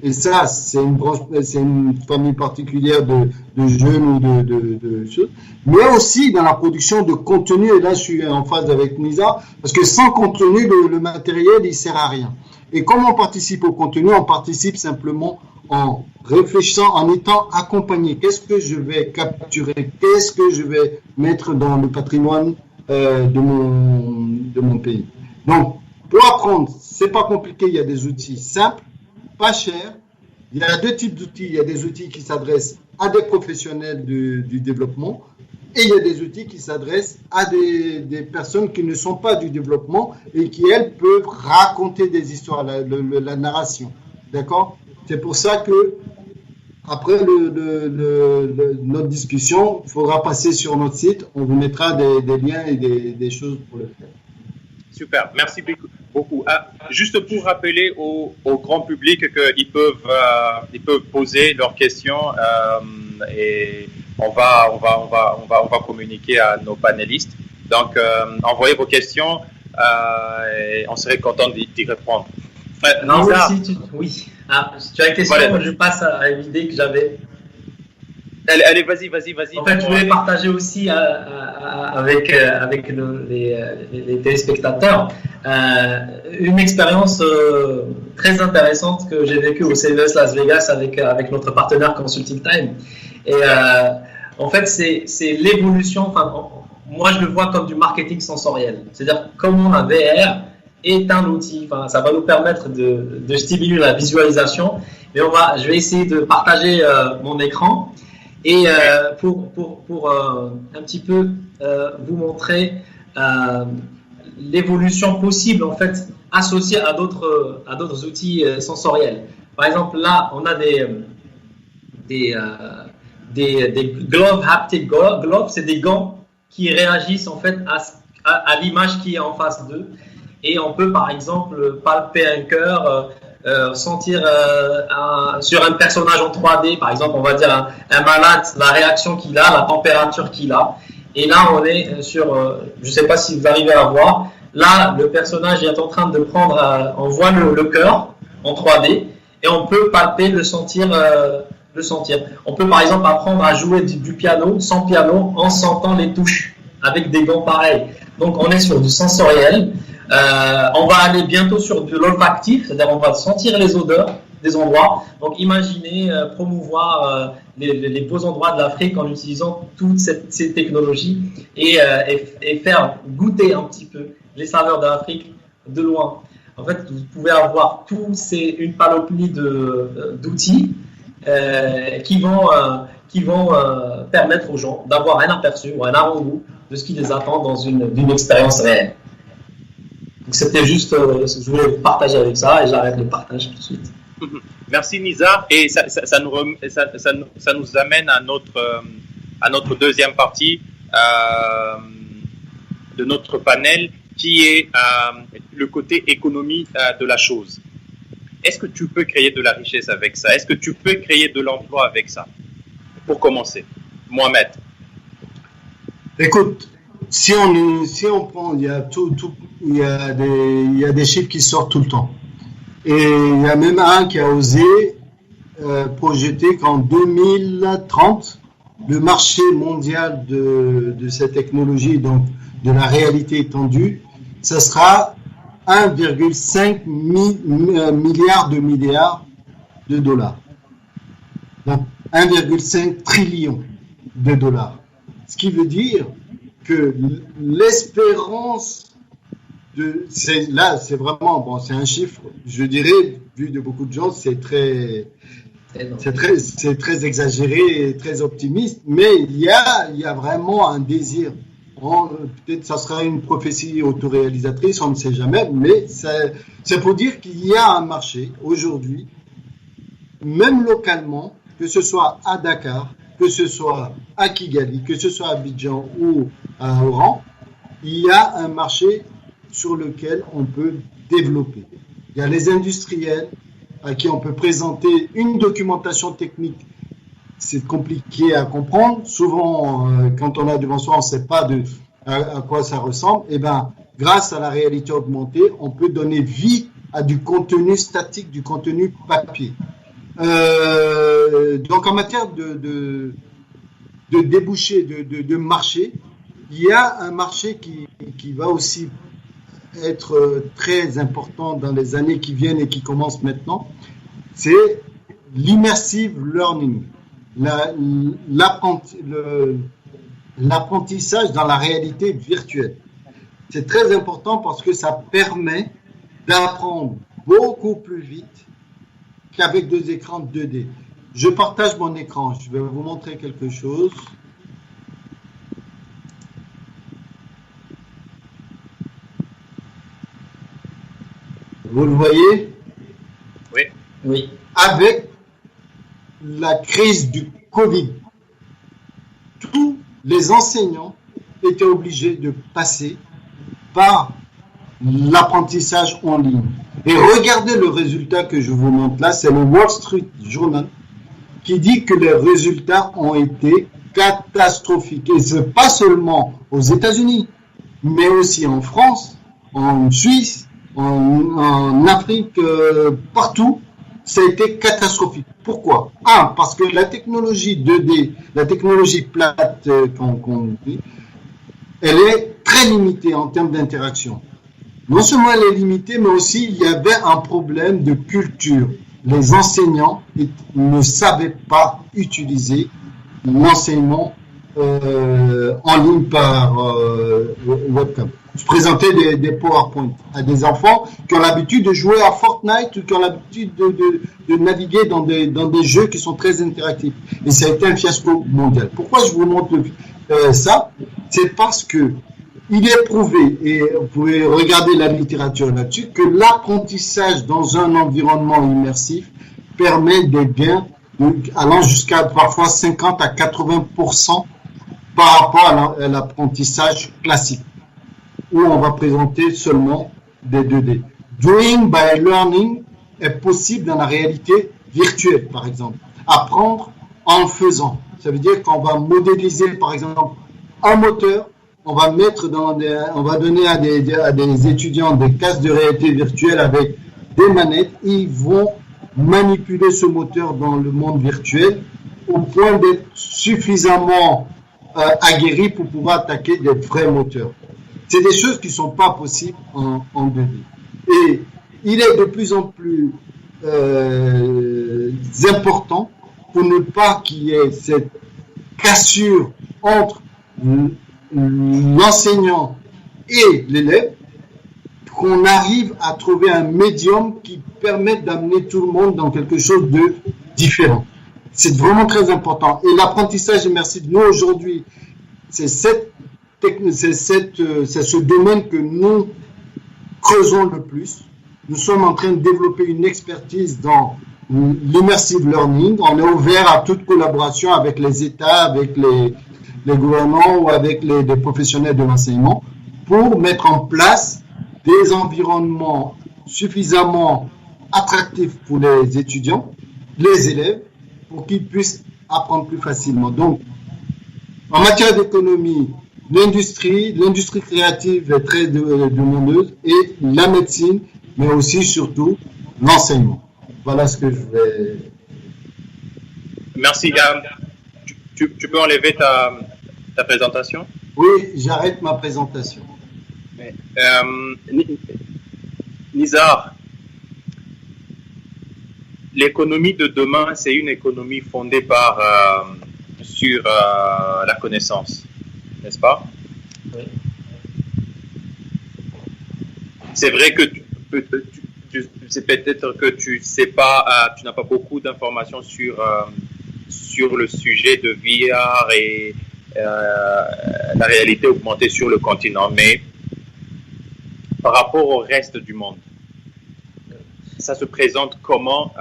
et ça c'est une famille particulière de jeunes ou de choses, mais aussi dans la production de contenu, et là je suis en phase avec Nisa, parce que sans contenu, le matériel il sert à rien. Et comme on participe au contenu, on participe simplement en réfléchissant, en étant accompagné. Qu'est-ce que je vais capturer? Qu'est-ce que je vais mettre dans le patrimoine de mon pays? Donc, pour apprendre, c'est pas compliqué. Il y a des outils simples, pas chers. Il y a deux types d'outils. Il y a des outils qui s'adressent à des professionnels du développement. Et il y a des outils qui s'adressent à des personnes qui ne sont pas du développement et qui, elles, peuvent raconter des histoires, la narration. D'accord? C'est pour ça que, après notre discussion, il faudra passer sur notre site. On vous mettra des liens et des choses pour le faire. Super, merci beaucoup. Juste pour rappeler au grand public qu'ils peuvent poser leurs questions et on va communiquer à nos panélistes. Donc, envoyez vos questions et on serait content d'y répondre. Non, oui. Tu as une question, je passe à l'idée que j'avais. Allez, vas-y. En fait, je voulais partager aussi avec les téléspectateurs une expérience très intéressante que j'ai vécue au CES Las Vegas avec notre partenaire Consulting Time. Et en fait, c'est l'évolution. Enfin, moi, je le vois comme du marketing sensoriel. C'est-à-dire comment la VR est un outil. Enfin, ça va nous permettre de stimuler la visualisation. Mais je vais essayer de partager mon écran. Et pour un petit peu vous montrer l'évolution possible en fait associée à d'autres outils sensoriels. Par exemple, là, on a des gloves, haptic gloves, c'est des gants qui réagissent en fait à l'image qui est en face d'eux. Et on peut par exemple palper un cœur, sentir sur un personnage en 3D, par exemple, on va dire un malade, la réaction qu'il a, la température qu'il a. Et là, on est sur, je ne sais pas si vous arrivez à voir, là, le personnage est en train de prendre, on voit le cœur en 3D et on peut palper, le sentir. On peut par exemple apprendre à jouer du piano sans piano en sentant les touches avec des gants pareils. Donc, on est sur du sensoriel. On va aller bientôt sur de l'olfactif, c'est-à-dire on va sentir les odeurs des endroits. Donc imaginez promouvoir les beaux endroits de l'Afrique en utilisant toutes ces technologies et faire goûter un petit peu les saveurs de l'Afrique de loin. En fait, vous pouvez avoir une panoplie d'outils qui vont permettre aux gens d'avoir un aperçu ou un avant-goût de ce qui les attend dans d'une expérience réelle. Donc c'était juste, je voulais partager avec ça et j'arrête le partage tout de suite. Merci Nizar, et ça nous amène à notre deuxième partie de notre panel qui est le côté économie de la chose. Est-ce que tu peux créer de la richesse avec ça? Est-ce que tu peux créer de l'emploi avec ça? Pour commencer, Mohamed. Écoute, si on prend, il y a des chiffres qui sortent tout le temps. Et il y a même un qui a osé projeter qu'en 2030, le marché mondial de cette technologie, donc de la réalité étendue, ça sera 1,5 milliard de dollars. Donc 1,5 trillion de dollars. Ce qui veut dire que l'espérance c'est vraiment, bon, c'est un chiffre, je dirais, vu de beaucoup de gens, c'est très exagéré et très optimiste, mais il y a vraiment un désir. Peut-être ça sera une prophétie autoréalisatrice, on ne sait jamais, mais c'est pour dire qu'il y a un marché aujourd'hui, même localement, que ce soit à Dakar, que ce soit à Kigali, que ce soit à Abidjan ou à Oran, il y a un marché sur lequel on peut développer. Il y a les industriels à qui on peut présenter une documentation technique. C'est compliqué à comprendre. Souvent, quand on a devant soi, on ne sait pas à quoi ça ressemble. Et ben, grâce à la réalité augmentée, on peut donner vie à du contenu statique, du contenu papier. Donc, en matière de débouchés, de marché, il y a un marché qui va aussi être très important dans les années qui viennent et qui commencent maintenant. C'est l'immersive learning, l'apprentissage dans la réalité virtuelle. C'est très important parce que ça permet d'apprendre beaucoup plus vite qu'avec deux écrans 2D. Je partage mon écran, je vais vous montrer quelque chose. Vous le voyez? Oui. Oui. Avec la crise du Covid, tous les enseignants étaient obligés de passer par l'apprentissage en ligne. Et regardez le résultat que je vous montre là, c'est le Wall Street Journal qui dit que les résultats ont été catastrophiques. Et ce n'est pas seulement aux États-Unis, mais aussi en France, en Suisse, en Afrique, partout, ça a été catastrophique. Pourquoi? Parce que la technologie 2D, la technologie plate qu'on dit, elle est très limitée en termes d'interaction. Non seulement elle est limitée, mais aussi il y avait un problème de culture. Les enseignants ne savaient pas utiliser l'enseignement en ligne par webcam. Je présentais des PowerPoint à des enfants qui ont l'habitude de jouer à Fortnite ou qui ont l'habitude de naviguer dans des jeux qui sont très interactifs. Et ça a été un fiasco mondial. Pourquoi je vous montre ça? C'est parce que il est prouvé, et vous pouvez regarder la littérature là-dessus, que l'apprentissage dans un environnement immersif permet des gains allant jusqu'à parfois 50 à 80% par rapport à l'apprentissage classique, où on va présenter seulement des 2D. Doing by learning est possible dans la réalité virtuelle, par exemple. Apprendre en faisant. Ça veut dire qu'on va modéliser, par exemple, un moteur, on va on va donner à des étudiants des casques de réalité virtuelle avec des manettes. Ils vont manipuler ce moteur dans le monde virtuel au point d'être suffisamment aguerris pour pouvoir attaquer des vrais moteurs. C'est des choses qui ne sont pas possibles en 2D. Et il est de plus en plus important pour ne pas qu'il y ait cette cassure entre l'enseignant et l'élève, qu'on arrive à trouver un médium qui permette d'amener tout le monde dans quelque chose de différent. C'est vraiment très important. Et l'apprentissage immersif, nous aujourd'hui, c'est ce domaine que nous creusons le plus. Nous sommes en train de développer une expertise dans l'immersive learning. On est ouvert à toute collaboration avec les États, avec les gouvernements ou avec les professionnels de l'enseignement pour mettre en place des environnements suffisamment attractifs pour les étudiants, les élèves, pour qu'ils puissent apprendre plus facilement. Donc, en matière d'économie, l'industrie créative est très demandeuse et la médecine, mais aussi surtout l'enseignement. Voilà ce que je vais... Merci. Tu peux enlever ta présentation? Oui, j'arrête ma présentation. Nizar, l'économie de demain, c'est une économie fondée sur la connaissance, n'est-ce pas? Oui. C'est vrai que c'est peut-être que tu n'as pas beaucoup d'informations sur le sujet de VR et la réalité augmentée sur le continent, mais par rapport au reste du monde, ça se présente comment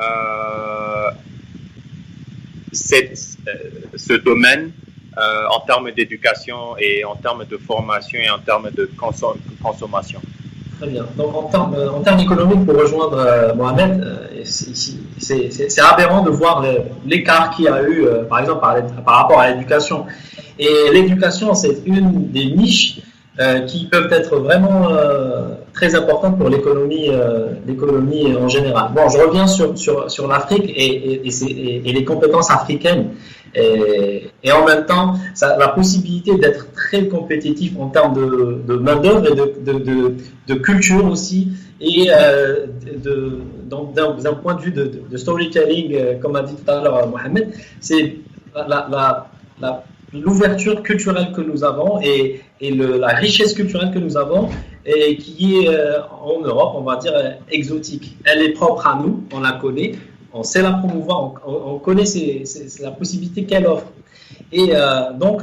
ce domaine en termes d'éducation et en termes de formation et en termes de consommation? Très bien. Donc, en termes économiques, pour rejoindre Mohamed, c'est aberrant de voir l'écart qu'il y a eu, par exemple, par rapport à l'éducation. Et l'éducation, c'est une des niches qui peuvent être vraiment très importantes pour l'économie en général. Bon, je reviens sur l'Afrique et les compétences africaines. Et en même temps, la possibilité d'être très compétitif en termes de main-d'œuvre et de culture aussi, et d'un point de vue de storytelling, comme a dit tout à l'heure Mohamed, c'est l'ouverture culturelle que nous avons et la richesse culturelle que nous avons, et qui est en Europe, on va dire, exotique. Elle est propre à nous, on la connaît. On sait la promouvoir, on connaît la possibilité qu'elle offre. Et donc,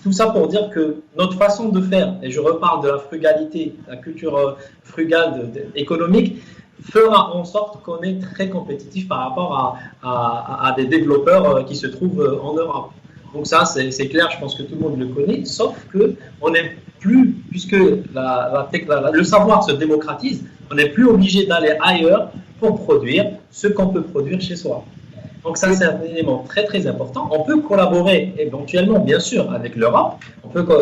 tout ça pour dire que notre façon de faire, et je reparle de la frugalité, la culture frugale économique, fera en sorte qu'on est très compétitif par rapport à des développeurs qui se trouvent en Europe. Donc ça, c'est clair, je pense que tout le monde le connaît, sauf qu'on n'est plus, puisque le savoir se démocratise, on n'est plus obligé d'aller ailleurs pour produire ce qu'on peut produire chez soi. Donc ça, c'est un élément très très important. On peut collaborer éventuellement, bien sûr, avec l'Europe,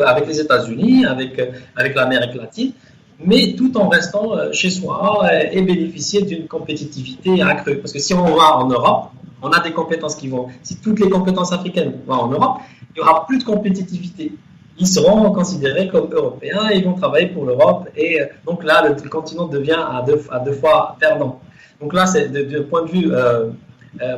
avec les États-Unis, avec l'Amérique latine, mais tout en restant chez soi et bénéficier d'une compétitivité accrue. Parce que si on va en Europe, on a des compétences si toutes les compétences africaines vont en Europe, il n'y aura plus de compétitivité. Ils seront considérés comme Européens et ils vont travailler pour l'Europe. Et donc là, le continent devient à deux fois perdant. Donc là, c'est de point de vue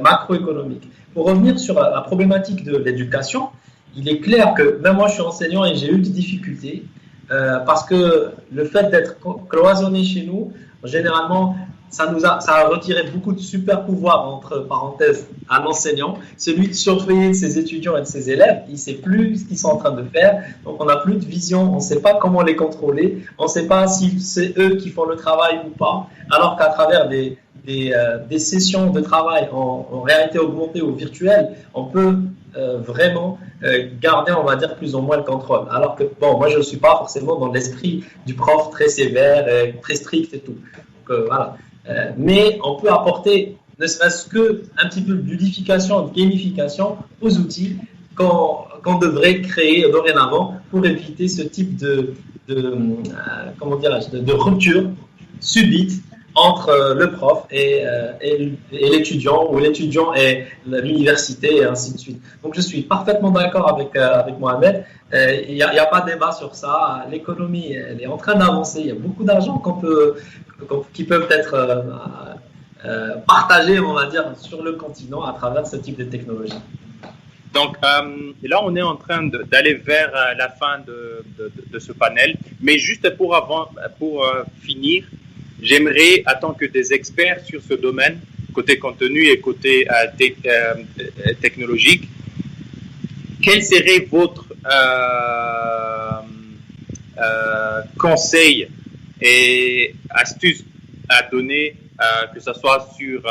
macroéconomique. Pour revenir sur la problématique de l'éducation, il est clair que même moi je suis enseignant et j'ai eu des difficultés parce que le fait d'être cloisonné chez nous, généralement, ça a retiré beaucoup de super pouvoirs, entre parenthèses, à l'enseignant. Celui de surveiller ses étudiants et de ses élèves, il ne sait plus ce qu'ils sont en train de faire. Donc, on n'a plus de vision, on ne sait pas comment les contrôler, on ne sait pas si c'est eux qui font le travail ou pas. Alors qu'à travers des sessions de travail en réalité augmentée ou virtuelle, on peut vraiment garder, on va dire, plus ou moins le contrôle. Alors que, bon, moi, je ne suis pas forcément dans l'esprit du prof très sévère, très strict et tout. Donc, voilà. Mais on peut apporter, ne serait-ce qu'un petit peu de ludification, de gamification aux outils qu'on devrait créer dorénavant pour éviter ce type de rupture subite entre le prof et l'étudiant, ou l'étudiant et l'université, et ainsi de suite. Donc, je suis parfaitement d'accord avec Mohamed. Il n'y a pas de débat sur ça. L'économie, elle est en train d'avancer. Il y a beaucoup d'argent qui peuvent être partagés, on va dire, sur le continent à travers ce type de technologie. Donc là, on est en train d'aller vers la fin de ce panel. Mais juste pour finir, j'aimerais, en tant que des experts sur ce domaine, côté contenu et côté technologique, quel serait votre conseil et astuces à donner, que ce soit sur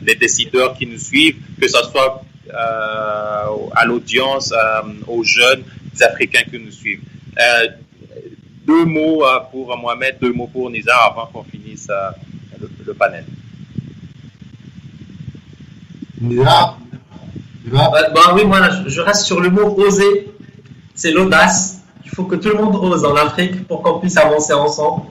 les décideurs qui nous suivent, que ce soit à l'audience, aux jeunes Africains qui nous suivent. 2 mots pour Mohamed, 2 mots pour Nizar avant qu'on finisse le panel. Nizar, oui, moi je reste sur le mot oser. C'est l'audace. Il faut que tout le monde ose en Afrique pour qu'on puisse avancer ensemble.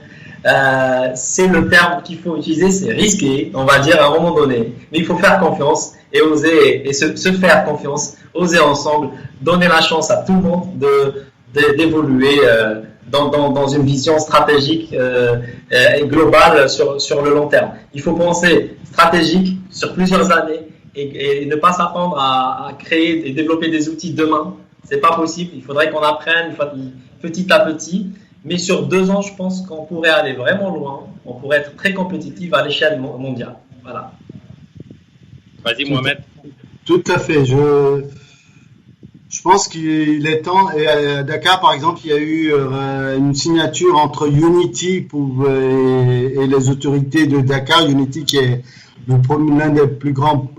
C'est le terme qu'il faut utiliser, c'est risqué, on va dire à un moment donné. Mais il faut faire confiance et oser, et se faire confiance, oser ensemble, donner la chance à tout le monde d'évoluer dans une vision stratégique et globale sur le long terme. Il faut penser stratégique sur plusieurs années et ne pas s'attendre à créer et développer des outils demain. C'est pas possible. Il faudrait qu'on apprenne petit à petit. Mais sur 2 ans, je pense qu'on pourrait aller vraiment loin. On pourrait être très compétitif à l'échelle mondiale. Voilà. Vas-y, Mohamed. Tout à fait. Je pense qu'il est temps. Et à Dakar, par exemple, il y a eu une signature entre Unity et les autorités de Dakar. Unity, qui est l'un des plus grands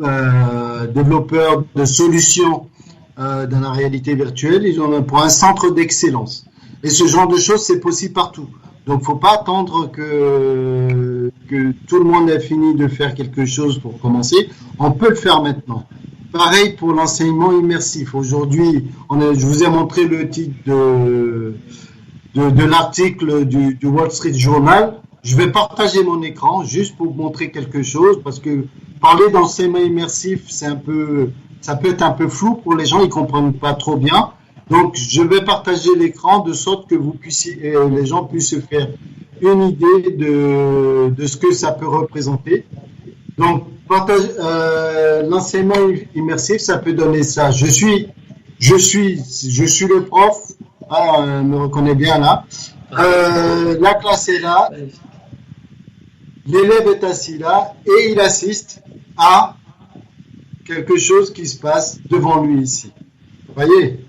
développeurs de solutions dans la réalité virtuelle. Ils ont pour un centre d'excellence. Et ce genre de choses, c'est possible partout. Donc, faut pas attendre que tout le monde ait fini de faire quelque chose pour commencer. On peut le faire maintenant. Pareil pour l'enseignement immersif. Aujourd'hui, je vous ai montré le titre de l'article du Wall Street Journal. Je vais partager mon écran juste pour vous montrer quelque chose, parce que parler d'enseignement immersif, ça peut être un peu flou pour les gens, ils comprennent pas trop bien. Donc, je vais partager l'écran de sorte que les gens puissent se faire une idée de ce que ça peut représenter. Donc, l'enseignement immersif, ça peut donner ça. Je suis le prof. On me reconnaît bien là. La classe est là. L'élève est assis là et il assiste à quelque chose qui se passe devant lui ici. Vous voyez?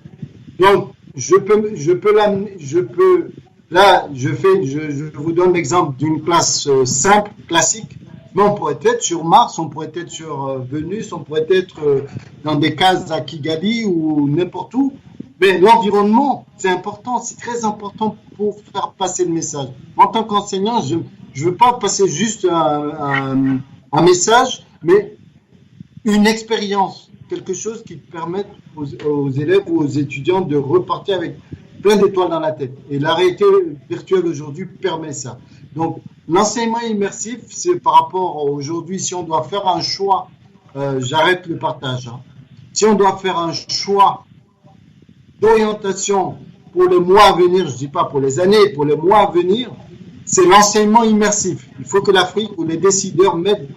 Donc, je vous donne l'exemple d'une classe simple, classique, mais on pourrait être sur Mars, on pourrait être sur Vénus, on pourrait être dans des cases à Kigali ou n'importe où. Mais l'environnement, c'est important, c'est très important pour faire passer le message. En tant qu'enseignant, je veux pas passer juste un message, mais une expérience. Quelque chose qui permette aux élèves ou aux étudiants de repartir avec plein d'étoiles dans la tête. Et la réalité virtuelle aujourd'hui permet ça. Donc, l'enseignement immersif, c'est par rapport à aujourd'hui, si on doit faire un choix, j'arrête le partage. Si on doit faire un choix d'orientation pour les mois à venir, je dis pas pour les années, pour les mois à venir, c'est l'enseignement immersif. Il faut que l'Afrique ou les décideurs mettent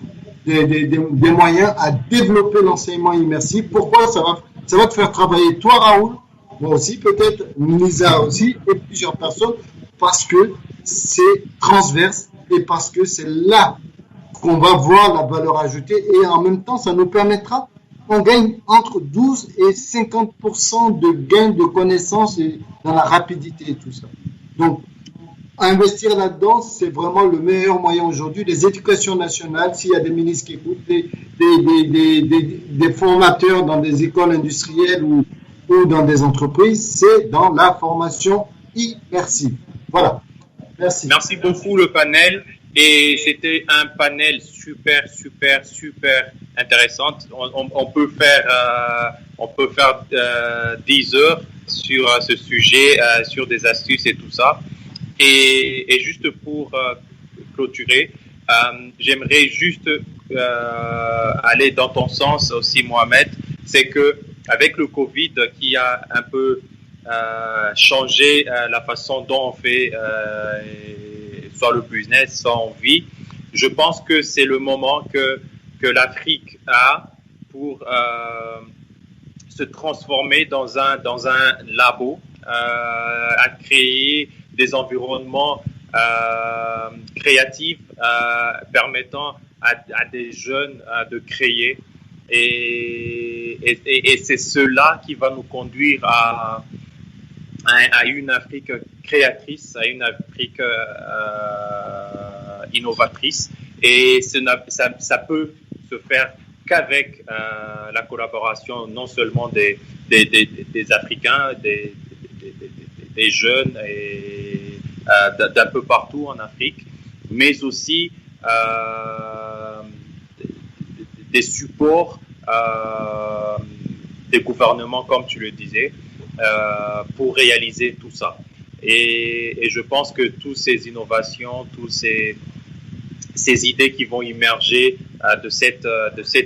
des moyens à développer l'enseignement immersif. Pourquoi? Ça va te faire travailler toi, Raoul, moi aussi peut-être, Nisa aussi, et plusieurs personnes, parce que c'est transverse et parce que c'est là qu'on va voir la valeur ajoutée et en même temps, ça nous permettra, on gagne entre 12 et 50% de gain de connaissances et dans la rapidité et tout ça. Donc, investir là-dedans, c'est vraiment le meilleur moyen aujourd'hui. Les éducations nationales, s'il y a des ministres qui écoutent, des formateurs dans des écoles industrielles ou dans des entreprises, c'est dans la formation immersive. Voilà. Merci. Merci beaucoup le panel. Et c'était un panel super intéressant. On peut faire 10 heures sur ce sujet, sur des astuces et tout ça. Et juste pour clôturer, j'aimerais juste aller dans ton sens aussi, Mohamed. C'est que avec le Covid qui a un peu changé la façon dont on fait soit le business, soit on vit, je pense que c'est le moment que l'Afrique a pour se transformer dans un labo, à créer des environnements créatifs permettant à des jeunes de créer. Et c'est cela qui va nous conduire à une Afrique créatrice, à une Afrique innovatrice. Et ça peut se faire qu'avec la collaboration non seulement des Africains, des jeunes et d'un peu partout en Afrique, mais aussi des supports des gouvernements, comme tu le disais, pour réaliser tout ça. Et je pense que toutes ces innovations, toutes ces idées qui vont émerger de cet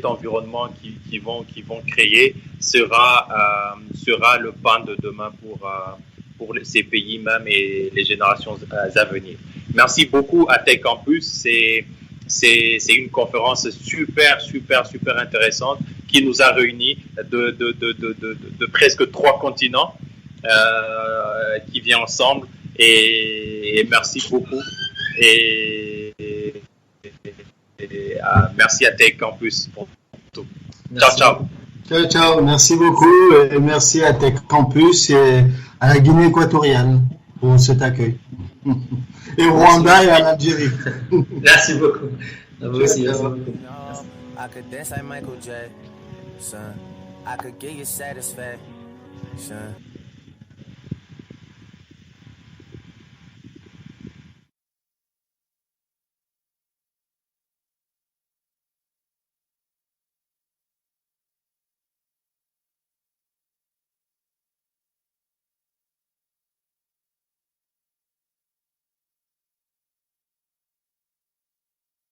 environnement qui vont créer sera le pain de demain pour ces pays même et les générations à venir. Merci beaucoup à Tech Campus. C'est une conférence super intéressante qui nous a réunis de presque 3 continents qui viennent ensemble. Et merci beaucoup. Et merci à Tech Campus pour tout. Merci. Ciao. Merci beaucoup et merci à Tech Campus et à la Guinée équatoriale pour cet accueil. Et au Rwanda et à l'Algérie. Merci beaucoup. À vous aussi. Merci beaucoup. I could dance like Michael Jackson. I could give you satisfaction.